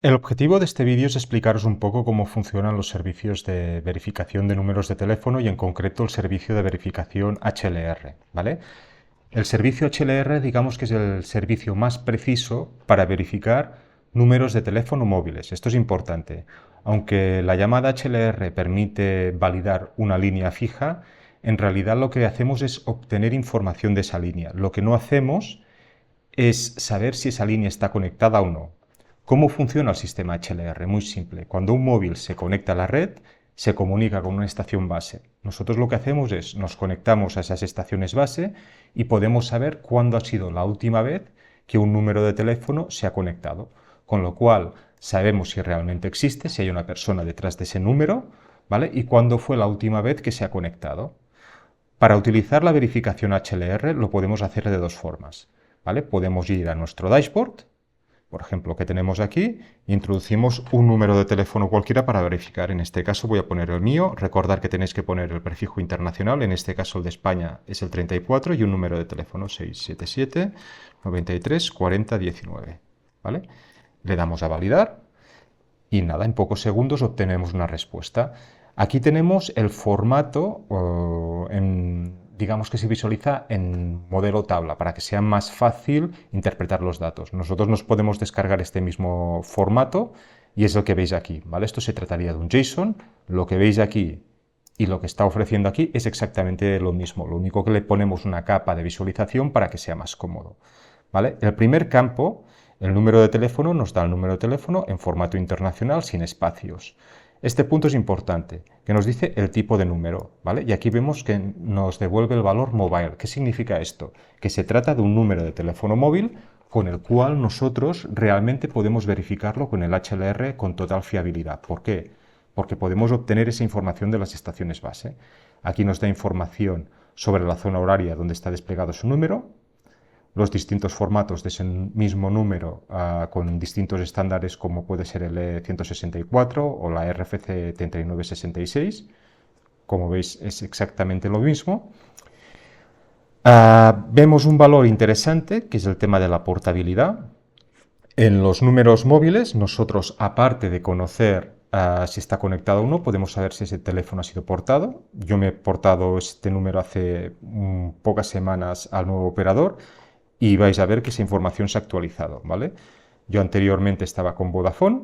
El objetivo de este vídeo es explicaros un poco cómo funcionan los servicios de verificación de números de teléfono y en concreto el servicio de verificación HLR, ¿vale? El servicio HLR digamos que es el servicio más preciso para verificar números de teléfono móviles. Esto es importante. Aunque la llamada HLR permite validar una línea fija, en realidad lo que hacemos es obtener información de esa línea. Lo que no hacemos es saber si esa línea está conectada o no. ¿Cómo funciona el sistema HLR? Muy simple. Cuando un móvil se conecta a la red, se comunica con una estación base. Nosotros lo que hacemos es nos conectamos a esas estaciones base y podemos saber cuándo ha sido la última vez que un número de teléfono se ha conectado. Con lo cual sabemos si realmente existe, si hay una persona detrás de ese número, ¿vale? Y cuándo fue la última vez que se ha conectado. Para utilizar la verificación HLR lo podemos hacer de dos formas, ¿vale? Podemos ir a nuestro dashboard, por ejemplo, que tenemos aquí, introducimos un número de teléfono cualquiera para verificar. En este caso voy a poner el mío. Recordad que tenéis que poner el prefijo internacional, en este caso el de España es el 34 y un número de teléfono 677 93 40 19, ¿vale? Le damos a validar y nada, en pocos segundos obtenemos una respuesta. Aquí tenemos el formato, digamos que se visualiza en modelo tabla, para que sea más fácil interpretar los datos. Nosotros nos podemos descargar este mismo formato y es el que veis aquí, ¿vale? Esto se trataría de un JSON, lo que veis aquí y lo que está ofreciendo aquí es exactamente lo mismo, lo único que le ponemos una capa de visualización para que sea más cómodo, ¿vale? El primer campo, el número de teléfono, nos da el número de teléfono en formato internacional sin espacios. Este punto es importante, que nos dice el tipo de número, ¿vale? Y aquí vemos que nos devuelve el valor mobile. ¿Qué significa esto? Que se trata de un número de teléfono móvil con el cual nosotros realmente podemos verificarlo con el HLR con total fiabilidad. ¿Por qué? Porque podemos obtener esa información de las estaciones base. Aquí nos da información sobre la zona horaria donde está desplegado su número, los distintos formatos de ese mismo número con distintos estándares como puede ser el E164 o la RFC 3966. Como veis es exactamente lo mismo. Vemos un valor interesante que es el tema de la portabilidad. En los números móviles nosotros, aparte de conocer si está conectado o no, podemos saber si ese teléfono ha sido portado. Yo me he portado este número hace pocas semanas al nuevo operador y vais a ver que esa información se ha actualizado, ¿vale? Yo anteriormente estaba con Vodafone,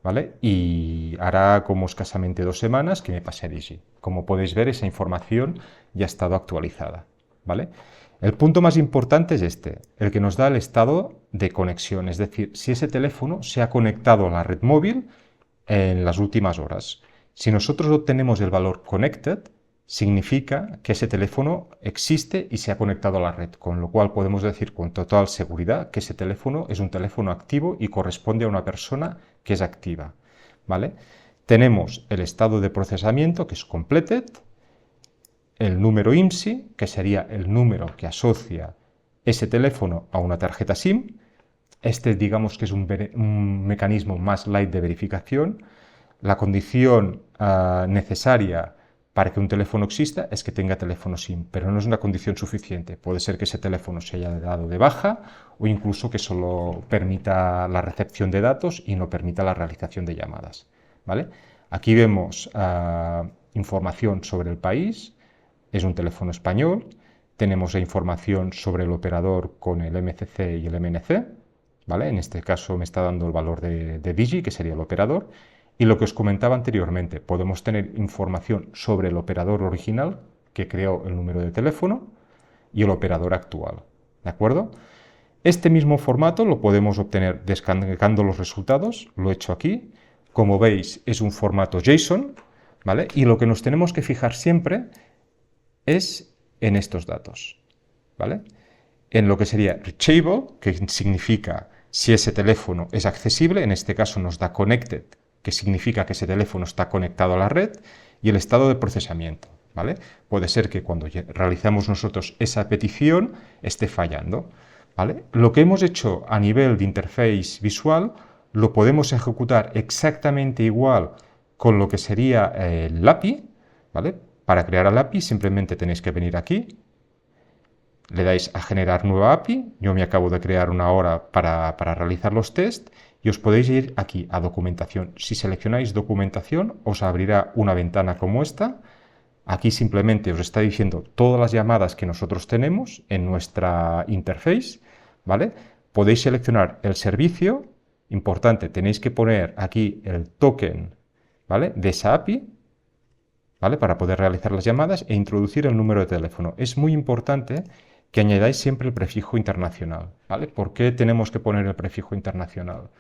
¿vale? Y hará como escasamente 2 semanas que me pasé a Digi. Como podéis ver, esa información ya ha estado actualizada, ¿vale? El punto más importante es este, el que nos da el estado de conexión, es decir, si ese teléfono se ha conectado a la red móvil en las últimas horas. Si nosotros obtenemos el valor connected, significa que ese teléfono existe y se ha conectado a la red, con lo cual podemos decir con total seguridad que ese teléfono es un teléfono activo y corresponde a una persona que es activa, ¿vale? Tenemos el estado de procesamiento, que es completed, el número IMSI, que sería el número que asocia ese teléfono a una tarjeta SIM. Este digamos que es un mecanismo más light de verificación. La condición necesaria para que un teléfono exista es que tenga teléfono SIM, pero no es una condición suficiente. Puede ser que ese teléfono se haya dado de baja o incluso que solo permita la recepción de datos y no permita la realización de llamadas, ¿vale? Aquí vemos información sobre el país, es un teléfono español, tenemos la información sobre el operador con el MCC y el MNC, ¿vale? En este caso me está dando el valor de Digi, que sería el operador. Y lo que os comentaba anteriormente, podemos tener información sobre el operador original que creó el número de teléfono y el operador actual, ¿de acuerdo? Este mismo formato lo podemos obtener descargando los resultados, lo he hecho aquí. Como veis, es un formato JSON, ¿vale? Y lo que nos tenemos que fijar siempre es en estos datos, ¿vale? En lo que sería reachable, que significa si ese teléfono es accesible, en este caso nos da connected, que significa que ese teléfono está conectado a la red, y el estado de procesamiento, ¿vale? Puede ser que cuando realizamos nosotros esa petición esté fallando, ¿vale? Lo que hemos hecho a nivel de interface visual lo podemos ejecutar exactamente igual con lo que sería el API, ¿vale? Para crear el API simplemente tenéis que venir aquí, le dais a generar nueva API, yo me acabo de crear una ahora para realizar los tests y os podéis ir aquí a documentación. Si seleccionáis documentación, os abrirá una ventana como esta. Aquí simplemente os está diciendo todas las llamadas que nosotros tenemos en nuestra interface, ¿vale? Podéis seleccionar el servicio, importante, tenéis que poner aquí el token, ¿vale?, de esa API, ¿vale?, para poder realizar las llamadas e introducir el número de teléfono. Es muy importante que añadáis siempre el prefijo internacional, ¿vale? ¿Por qué tenemos que poner el prefijo internacional?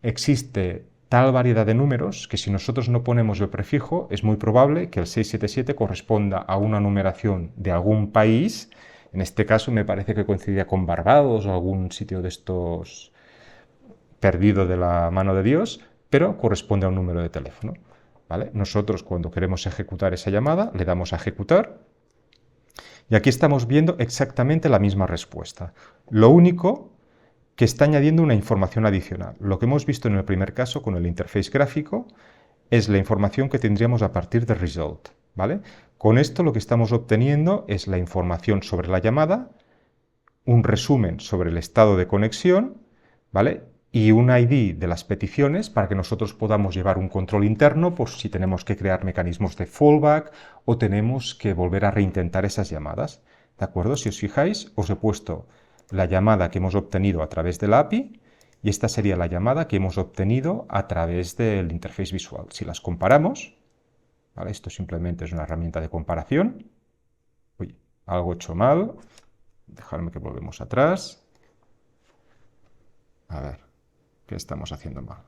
Existe tal variedad de números que si nosotros no ponemos el prefijo, es muy probable que el 677 corresponda a una numeración de algún país. En este caso me parece que coincidía con Barbados o algún sitio de estos perdido de la mano de Dios, pero corresponde a un número de teléfono, ¿vale? Nosotros cuando queremos ejecutar esa llamada le damos a ejecutar y aquí estamos viendo exactamente la misma respuesta. Lo único que está añadiendo una información adicional. Lo que hemos visto en el primer caso con el interface gráfico es la información que tendríamos a partir de result, ¿vale? Con esto lo que estamos obteniendo es la información sobre la llamada, un resumen sobre el estado de conexión, ¿vale?, y un ID de las peticiones para que nosotros podamos llevar un control interno por si tenemos que crear mecanismos de fallback o tenemos que volver a reintentar esas llamadas, ¿de acuerdo? Si os fijáis, os he puesto la llamada que hemos obtenido a través de la API y esta sería la llamada que hemos obtenido a través del interface visual. Si las comparamos, ¿vale?, esto simplemente es una herramienta de comparación. Uy, algo hecho mal. Dejadme que volvemos atrás. A ver, ¿qué estamos haciendo mal?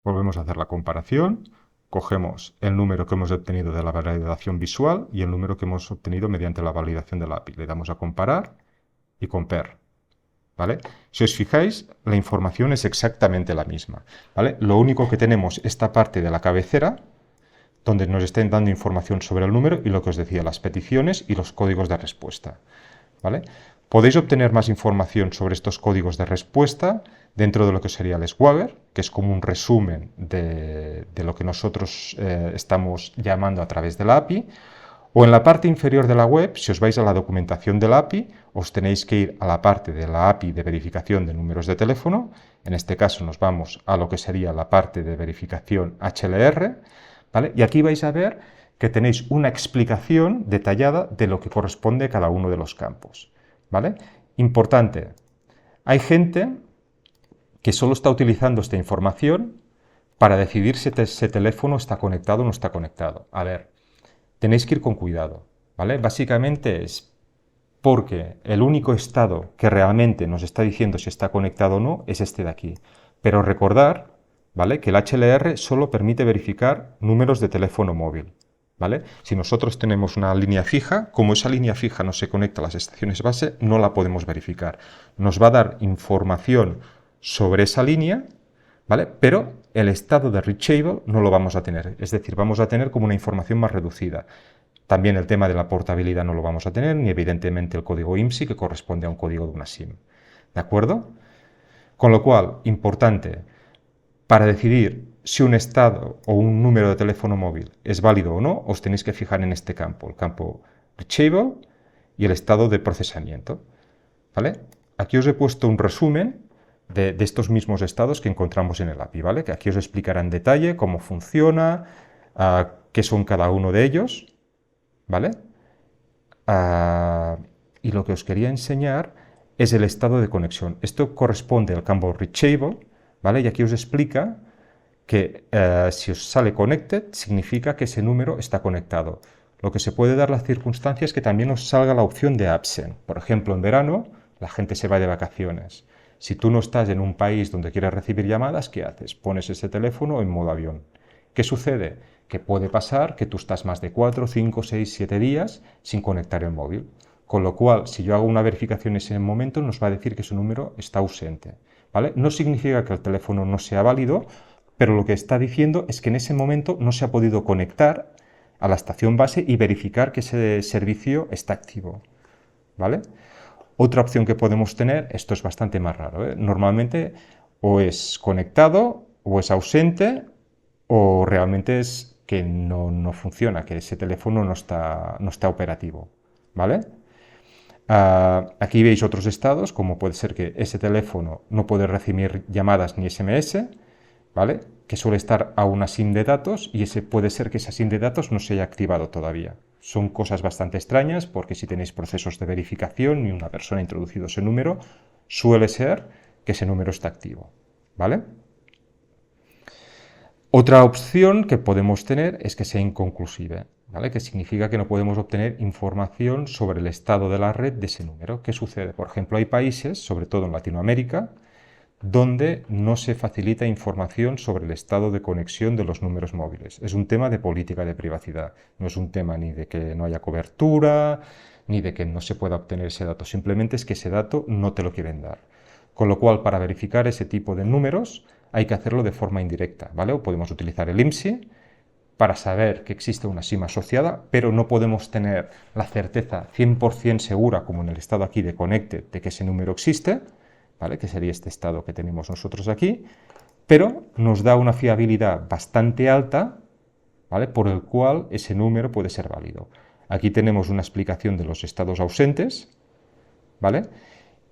Volvemos a hacer la comparación. Cogemos el número que hemos obtenido de la validación visual y el número que hemos obtenido mediante la validación de la API. Le damos a comparar y compare, ¿vale? Si os fijáis, la información es exactamente la misma, ¿vale? Lo único que tenemos esta parte de la cabecera, donde nos estén dando información sobre el número y lo que os decía, las peticiones y los códigos de respuesta, ¿vale? Podéis obtener más información sobre estos códigos de respuesta dentro de lo que sería el Swagger, que es como un resumen de lo que nosotros estamos llamando a través de la API, o en la parte inferior de la web, si os vais a la documentación de la API, os tenéis que ir a la parte de la API de verificación de números de teléfono. En este caso nos vamos a lo que sería la parte de verificación HLR, ¿vale? Y aquí vais a ver que tenéis una explicación detallada de lo que corresponde a cada uno de los campos, ¿vale? Importante, hay gente que solo está utilizando esta información para decidir si ese teléfono está conectado o no está conectado. A ver, tenéis que ir con cuidado, ¿vale? Básicamente es porque el único estado que realmente nos está diciendo si está conectado o no es este de aquí. Pero recordar, ¿vale?, que el HLR solo permite verificar números de teléfono móvil, ¿vale? Si nosotros tenemos una línea fija, como esa línea fija no se conecta a las estaciones base, no la podemos verificar. Nos va a dar información sobre esa línea, ¿vale?, pero el estado de reachable no lo vamos a tener, es decir, vamos a tener como una información más reducida. También el tema de la portabilidad no lo vamos a tener, ni evidentemente el código IMSI que corresponde a un código de una SIM. ¿De acuerdo? Con lo cual, importante, para decidir si un estado o un número de teléfono móvil es válido o no, os tenéis que fijar en este campo, el campo reachable y el estado de procesamiento, ¿vale? Aquí os he puesto un resumen de estos mismos estados que encontramos en el API, ¿vale? Que aquí os explicará en detalle cómo funciona, qué son cada uno de ellos, ¿vale? Y lo que os quería enseñar es el estado de conexión. Esto corresponde al campo reachable, ¿vale? Y aquí os explica que si os sale connected, significa que ese número está conectado. Lo que se puede dar las circunstancias es que también os salga la opción de absent. Por ejemplo, en verano la gente se va de vacaciones. Si tú no estás en un país donde quieres recibir llamadas, ¿qué haces? Pones ese teléfono en modo avión. ¿Qué sucede? Que puede pasar que tú estás más de 4, 5, 6, 7 días sin conectar el móvil. Con lo cual, si yo hago una verificación en ese momento, nos va a decir que su número está ausente, ¿vale? No significa que el teléfono no sea válido, pero lo que está diciendo es que en ese momento no se ha podido conectar a la estación base y verificar que ese servicio está activo, ¿vale? Otra opción que podemos tener, esto es bastante más raro, ¿eh? Normalmente o es conectado, o es ausente, o realmente es que no funciona, que ese teléfono no está operativo, ¿vale? Aquí veis otros estados, como puede ser que ese teléfono no puede recibir llamadas ni SMS, ¿vale? Que suele estar a una SIM de datos y puede ser que esa SIM de datos no se haya activado todavía. Son cosas bastante extrañas porque si tenéis procesos de verificación y una persona ha introducido ese número, suele ser que ese número está activo, ¿vale? Otra opción que podemos tener es que sea inconclusiva, ¿vale? Que significa que no podemos obtener información sobre el estado de la red de ese número. ¿Qué sucede? Por ejemplo, hay países, sobre todo en Latinoamérica, donde no se facilita información sobre el estado de conexión de los números móviles. Es un tema de política de privacidad, no es un tema ni de que no haya cobertura, ni de que no se pueda obtener ese dato, simplemente es que ese dato no te lo quieren dar. Con lo cual, para verificar ese tipo de números, hay que hacerlo de forma indirecta, ¿vale? O podemos utilizar el IMSI para saber que existe una SIM asociada, pero no podemos tener la certeza 100% segura, como en el estado aquí de Connected, de que ese número existe, ¿vale? Que sería este estado que tenemos nosotros aquí, pero nos da una fiabilidad bastante alta, ¿vale? Por el cual ese número puede ser válido. Aquí tenemos una explicación de los estados ausentes, ¿vale?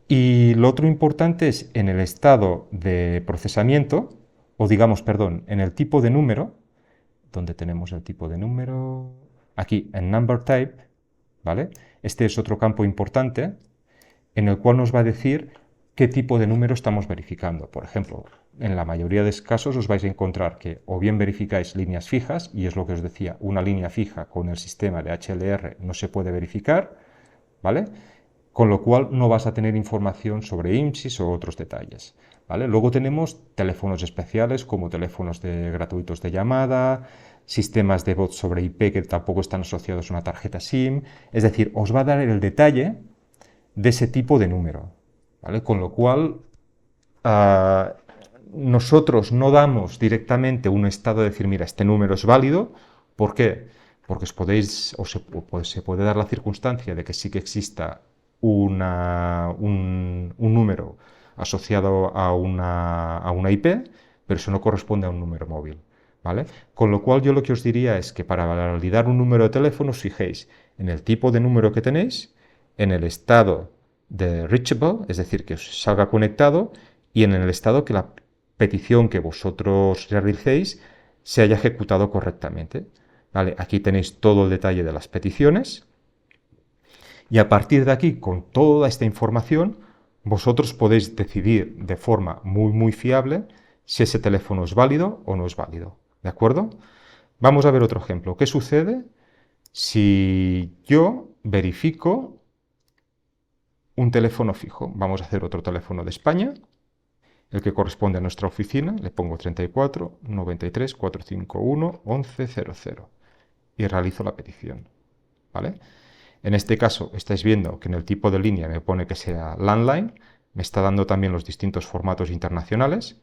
Y lo otro importante es en el estado de procesamiento, o digamos, perdón, en el tipo de número, donde tenemos el tipo de número, aquí en number type, ¿vale? Este es otro campo importante en el cual nos va a decir qué tipo de número estamos verificando. Por ejemplo, en la mayoría de casos os vais a encontrar que o bien verificáis líneas fijas, y es lo que os decía, una línea fija con el sistema de HLR no se puede verificar, ¿vale? Con lo cual no vas a tener información sobre IMSIs o otros detalles, ¿vale? Luego tenemos teléfonos especiales como teléfonos gratuitos de llamada, sistemas de voz sobre IP que tampoco están asociados a una tarjeta SIM, es decir, os va a dar el detalle de ese tipo de número, ¿vale? Con lo cual uh, nosotros no damos directamente un estado de decir, mira, este número es válido. ¿Por qué? Porque se puede dar la circunstancia de que sí que exista un número asociado a una IP, pero eso no corresponde a un número móvil, ¿vale? Con lo cual yo lo que os diría es que para validar un número de teléfono os fijéis en el tipo de número que tenéis, en el estado de reachable, es decir, que os salga conectado, y en el estado que la petición que vosotros realicéis se haya ejecutado correctamente. ¿Vale? Aquí tenéis todo el detalle de las peticiones y a partir de aquí, con toda esta información, vosotros podéis decidir de forma muy fiable si ese teléfono es válido o no es válido. ¿De acuerdo? Vamos a ver otro ejemplo. ¿Qué sucede si yo verifico un teléfono fijo? Vamos a hacer otro teléfono de España, el que corresponde a nuestra oficina. Le pongo 34 93 451 1100 y realizo la petición, ¿vale? En este caso estáis viendo que en el tipo de línea me pone que sea landline, me está dando también los distintos formatos internacionales,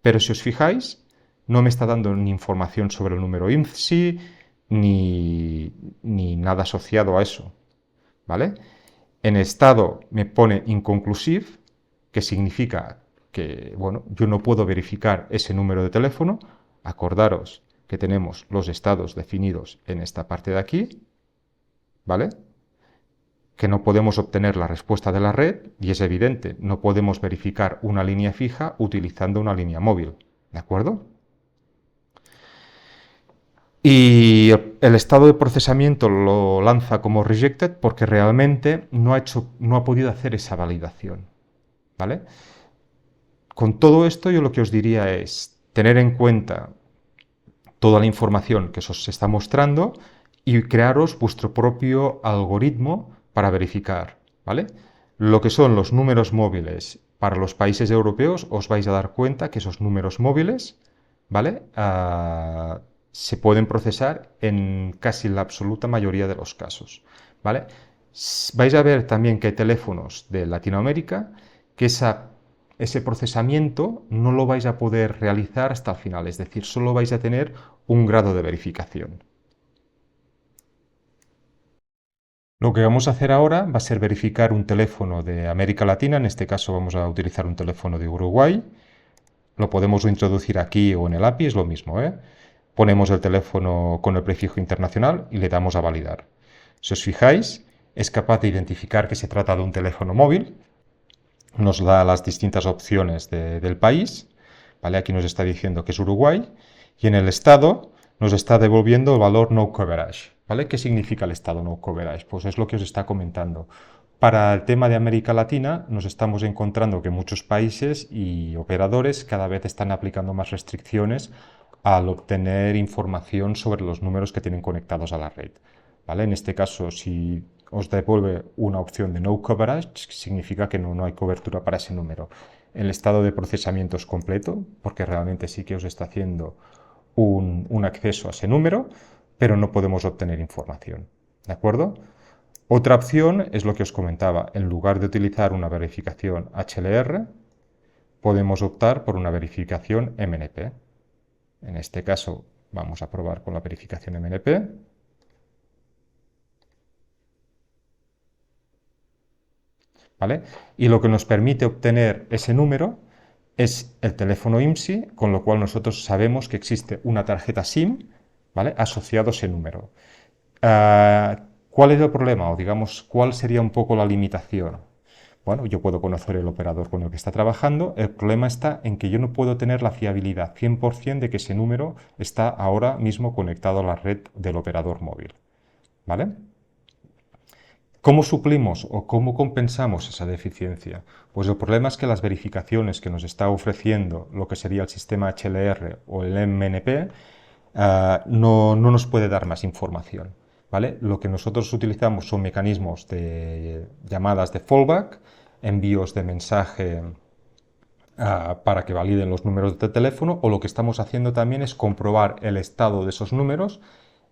pero si os fijáis, no me está dando ni información sobre el número IMSI ni nada asociado a eso, ¿vale? En estado me pone inconclusive, que significa que, bueno, yo no puedo verificar ese número de teléfono. Acordaros que tenemos los estados definidos en esta parte de aquí, ¿vale? Que no podemos obtener la respuesta de la red, y es evidente, no podemos verificar una línea fija utilizando una línea móvil, ¿de acuerdo? Y el estado de procesamiento lo lanza como rejected porque realmente no ha podido hacer esa validación, ¿vale? Con todo esto yo lo que os diría es tener en cuenta toda la información que os está mostrando y crearos vuestro propio algoritmo para verificar, ¿vale? Lo que son los números móviles para los países europeos, os vais a dar cuenta que esos números móviles, ¿vale? Se pueden procesar en casi la absoluta mayoría de los casos, ¿vale? Vais a ver también que hay teléfonos de Latinoamérica que ese procesamiento no lo vais a poder realizar hasta el final, es decir, solo vais a tener un grado de verificación. Lo que vamos a hacer ahora va a ser verificar un teléfono de América Latina, en este caso vamos a utilizar un teléfono de Uruguay. Lo podemos introducir aquí o en el API, es lo mismo, ¿eh? Ponemos el teléfono con el prefijo internacional y le damos a validar. Si os fijáis, es capaz de identificar que se trata de un teléfono móvil, nos da las distintas opciones del país, ¿vale? Aquí nos está diciendo que es Uruguay, y en el estado nos está devolviendo el valor no coverage, ¿vale? ¿Qué significa el estado no coverage? Pues es lo que os está comentando. Para el tema de América Latina nos estamos encontrando que muchos países y operadores cada vez están aplicando más restricciones al obtener información sobre los números que tienen conectados a la red. ¿Vale? En este caso, si os devuelve una opción de no coverage, significa que no hay cobertura para ese número. El estado de procesamiento es completo, porque realmente sí que os está haciendo un acceso a ese número, pero no podemos obtener información. ¿De acuerdo? Otra opción es lo que os comentaba. En lugar de utilizar una verificación HLR, podemos optar por una verificación MNP. En este caso, vamos a probar con la verificación MNP. ¿Vale? Y lo que nos permite obtener ese número es el teléfono IMSI, con lo cual nosotros sabemos que existe una tarjeta SIM, ¿vale? Asociado a ese número. ¿Cuál es el problema? O digamos, ¿cuál sería un poco la limitación? Bueno, yo puedo conocer el operador con el que está trabajando, el problema está en que yo no puedo tener la fiabilidad 100% de que ese número está ahora mismo conectado a la red del operador móvil. ¿Vale? ¿Cómo suplimos o cómo compensamos esa deficiencia? Pues el problema es que las verificaciones que nos está ofreciendo lo que sería el sistema HLR o el MNP no nos puede dar más información. ¿Vale? Lo que nosotros utilizamos son mecanismos de llamadas de fallback, envíos de mensaje para que validen los números de teléfono, o lo que estamos haciendo también es comprobar el estado de esos números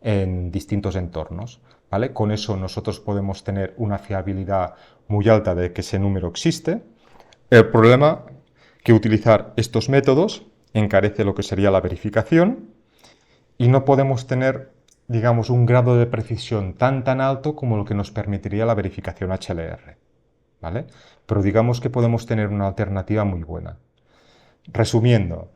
en distintos entornos. ¿Vale? Con eso nosotros podemos tener una fiabilidad muy alta de que ese número existe. El problema que utilizar estos métodos encarece lo que sería la verificación y no podemos tener, digamos, un grado de precisión tan alto como lo que nos permitiría la verificación HLR. ¿Vale? Pero digamos que podemos tener una alternativa muy buena. Resumiendo,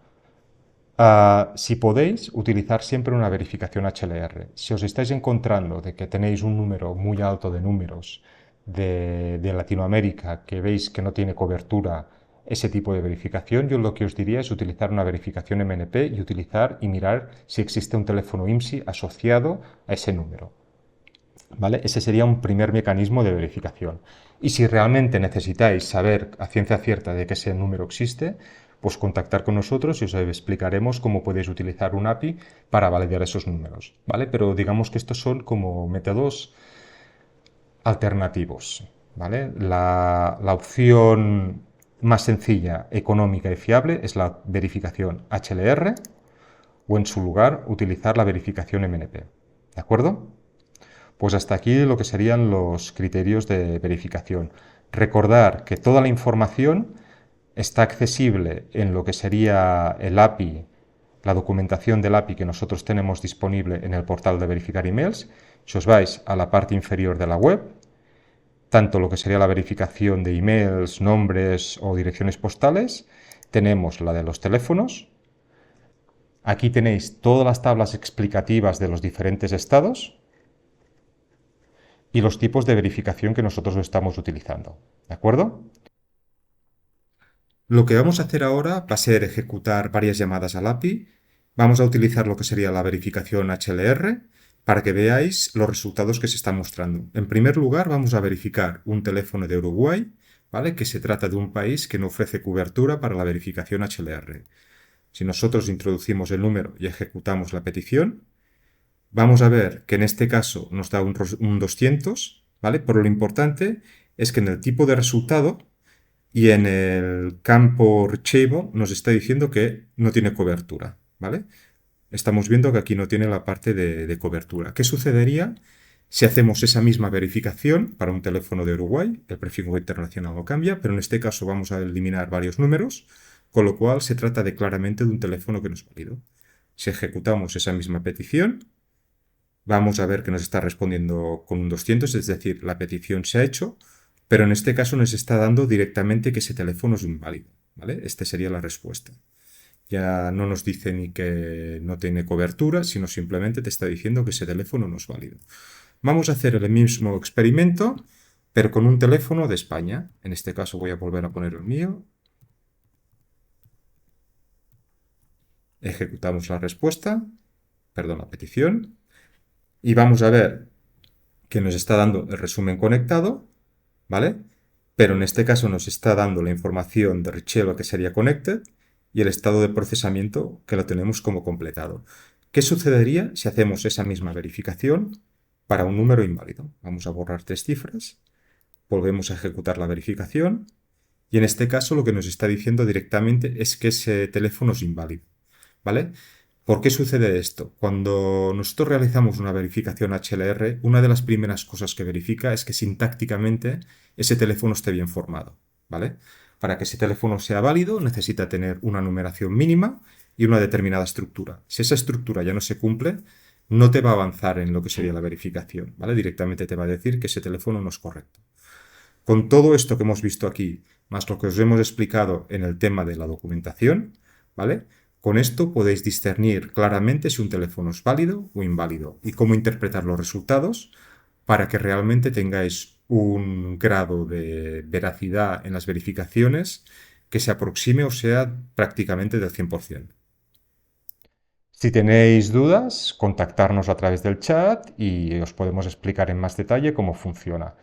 si podéis, utilizar siempre una verificación HLR. Si os estáis encontrando de que tenéis un número muy alto de números de Latinoamérica que veis que no tiene cobertura ese tipo de verificación, yo lo que os diría es utilizar una verificación MNP y utilizar y mirar si existe un teléfono IMSI asociado a ese número. ¿Vale? Ese sería un primer mecanismo de verificación. Y si realmente necesitáis saber a ciencia cierta de que ese número existe, pues contactar con nosotros y os explicaremos cómo podéis utilizar un API para validar esos números. ¿Vale? Pero digamos que estos son como métodos alternativos. ¿Vale? La opción más sencilla, económica y fiable es la verificación HLR o en su lugar utilizar la verificación MNP. ¿De acuerdo? Pues hasta aquí lo que serían los criterios de verificación. Recordar que toda la información está accesible en lo que sería el API, la documentación del API que nosotros tenemos disponible en el portal de verificar emails. Si os vais a la parte inferior de la web, tanto lo que sería la verificación de emails, nombres o direcciones postales, tenemos la de los teléfonos. Aquí tenéis todas las tablas explicativas de los diferentes estados y los tipos de verificación que nosotros estamos utilizando. ¿De acuerdo? Lo que vamos a hacer ahora va a ser ejecutar varias llamadas al API. Vamos a utilizar lo que sería la verificación HLR para que veáis los resultados que se están mostrando. En primer lugar, vamos a verificar un teléfono de Uruguay, ¿vale? Que se trata de un país que no ofrece cobertura para la verificación HLR. Si nosotros introducimos el número y ejecutamos la petición, vamos a ver que en este caso nos da un 200, ¿vale? Pero lo importante es que en el tipo de resultado y en el campo Reachable nos está diciendo que no tiene cobertura, ¿vale? Estamos viendo que aquí no tiene la parte de cobertura. ¿Qué sucedería si hacemos esa misma verificación para un teléfono de Uruguay? El prefijo internacional no cambia, pero en este caso vamos a eliminar varios números, con lo cual se trata claramente de un teléfono que no es válido. Si ejecutamos esa misma petición, Vamos a ver que nos está respondiendo con un 200, es decir, la petición se ha hecho, pero en este caso nos está dando directamente que ese teléfono es inválido, ¿vale? Esta sería la respuesta. Ya no nos dice ni que no tiene cobertura, sino simplemente te está diciendo que ese teléfono no es válido. Vamos a hacer el mismo experimento, pero con un teléfono de España. En este caso voy a volver a poner el mío. Ejecutamos la respuesta, perdón, la petición, y vamos a ver que nos está dando el resumen conectado, ¿vale? Pero en este caso nos está dando la información de Richelo que sería connected y el estado de procesamiento que lo tenemos como completado. ¿Qué sucedería si hacemos esa misma verificación para un número inválido? Vamos a borrar 3 cifras, volvemos a ejecutar la verificación y en este caso lo que nos está diciendo directamente es que ese teléfono es inválido, ¿vale? ¿Por qué sucede esto? Cuando nosotros realizamos una verificación HLR, una de las primeras cosas que verifica es que sintácticamente ese teléfono esté bien formado, ¿vale? Para que ese teléfono sea válido necesita tener una numeración mínima y una determinada estructura. Si esa estructura ya no se cumple, no te va a avanzar en lo que sería la verificación, ¿vale? Directamente te va a decir que ese teléfono no es correcto. Con todo esto que hemos visto aquí, más lo que os hemos explicado en el tema de la documentación, ¿vale? Con esto podéis discernir claramente si un teléfono es válido o inválido y cómo interpretar los resultados para que realmente tengáis un grado de veracidad en las verificaciones que se aproxime o sea prácticamente del 100%. Si tenéis dudas, contactarnos a través del chat y os podemos explicar en más detalle cómo funciona.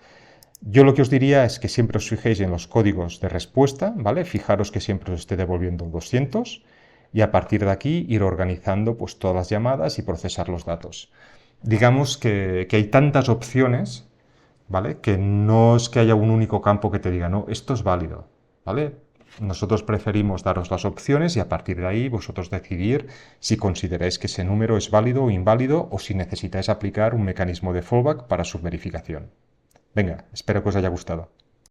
Yo lo que os diría es que siempre os fijéis en los códigos de respuesta, ¿vale? Fijaros que siempre os esté devolviendo un 200 y a partir de aquí ir organizando pues todas las llamadas y procesar los datos. Digamos que hay tantas opciones, ¿vale? Que no es que haya un único campo que te diga, no, esto es válido, ¿vale? Nosotros preferimos daros las opciones y a partir de ahí vosotros decidir si consideráis que ese número es válido o inválido o si necesitáis aplicar un mecanismo de fallback para su verificación. Venga, espero que os haya gustado.